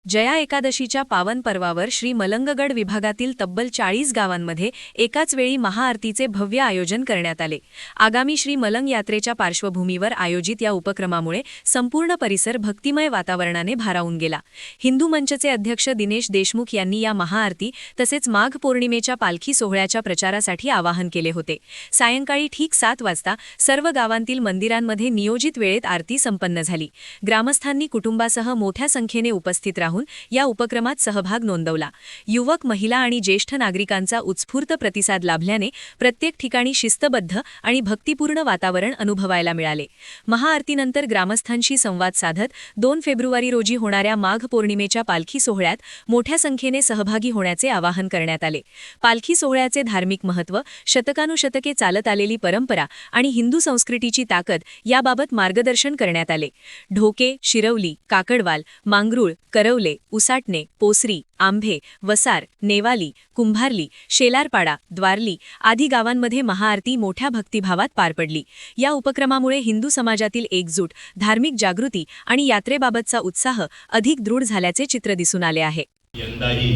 जया एकादशीच्या पावन पर्वावर श्री मलंगगड विभागातील तब्बल 40 गावांमध्ये एकाच वेळी महाआरतीचे भव्य आयोजन करण्यात आले। आगामी श्री मलंग यात्रेच्या पार्श्वभूमीवर आयोजित या उपक्रमामुळे संपूर्ण परिसर भक्तिमय वातावरणाने भारावून गेला। हिंदू मंचचे अध्यक्ष दिनेश देशमुख यांनी या महाआरती तसेच माघ पौर्णिमेच्या पालखी सोहळ्याच्या प्रचारासाठी आवाहन केले होते। सायंकाळी ठीक 7 वाजता सर्व गावांतील मंदिरांमध्ये नियोजित वेळेत आरती संपन्न झाली। ग्रामस्थांनी कुटुंबासह मोठ्या संख्येने उपस्थित राहून या उपक्रमात सहभाग नोंदवला। युवक, महिला आणि ज्येष्ठ नागरिकांचा उत्स्फूर्त प्रतिसाद लाभल्याने प्रत्येक ठिकाणी शिस्तबद्ध आणि भक्तिपूर्ण वातावरण अनुभवायला मिळाले। महाआरतीनंतर ग्रामस्थांशी संवाद साधत 2 फेब्रुवारी रोजी होणाऱ्या माघ पौर्णिमेच्या पालखी सोहळ्यात मोठ्या संख्येने सहभागी होण्याचे आवाहन करण्यात आले। पालखी सोहळ्याचे धार्मिक महत्त्व, शतकानुशतके चालत आलेली परंपरा आणि हिंदू संस्कृतीची ताकद याबाबत मार्गदर्शन करण्यात आले। ढोके, शिरवली, काकडवाल, मांगरूळ, करवले, उसाटणे, पोसरी, आंभे, वसार, नेवाली, कुंभारली, शेलारपाडा, द्वारली आदी गावांमध्ये महाआरती मोठ्या भक्तिभावात पार पडली। या उपक्रमामुळे हिंदू समाजातील एकजूट, धार्मिक जागृती आणि यात्रेबाबतचा उत्साह अधिक दृढ झाल्याचे चित्र दिसून आले आहे। यंदाही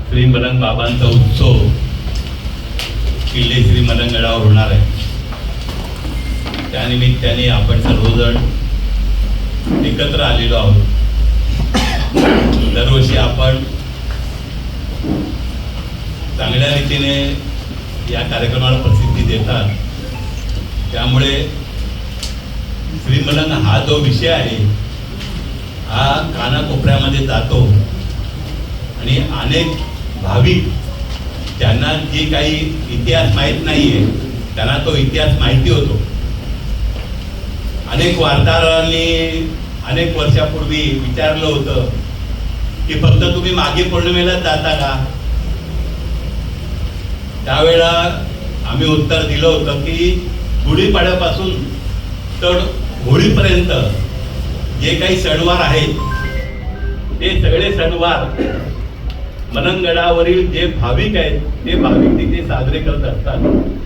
श्री मलंग बाबांचा उत्सव किल्ले श्री मलंगगडावर होणार आहे। त्यानिमित्ताने आपण सर्वजण एकत्र आलेलो आहोत। दरवर्षी आपण चांगल्या रीतीने या कार्यक्रमाला प्रसिद्धी देतात। त्यामुळे श्री मलंग हा जो विषय आहे हा कानाकोपऱ्यामध्ये जातो आणि अनेक भाविक ज्यांना जी काही इतिहास माहीत नाहीये त्यांना तो इतिहास माहिती होतो। अनेक वार्ताहरांनी अनेक वर्षापूर्वी विचारलं होतं की फक्त तुम्ही मागे पौर्णिमेला जाता का? त्यावेळेला आम्ही उत्तर दिलं होतं की गुढीपाडव्यापासून तर होळीपर्यंत जे काही सणवार आहेत ते सगळे सणवार मलंगगडावरील जे भाविक आहेत ते भाविक तिथे साजरे करत असतात।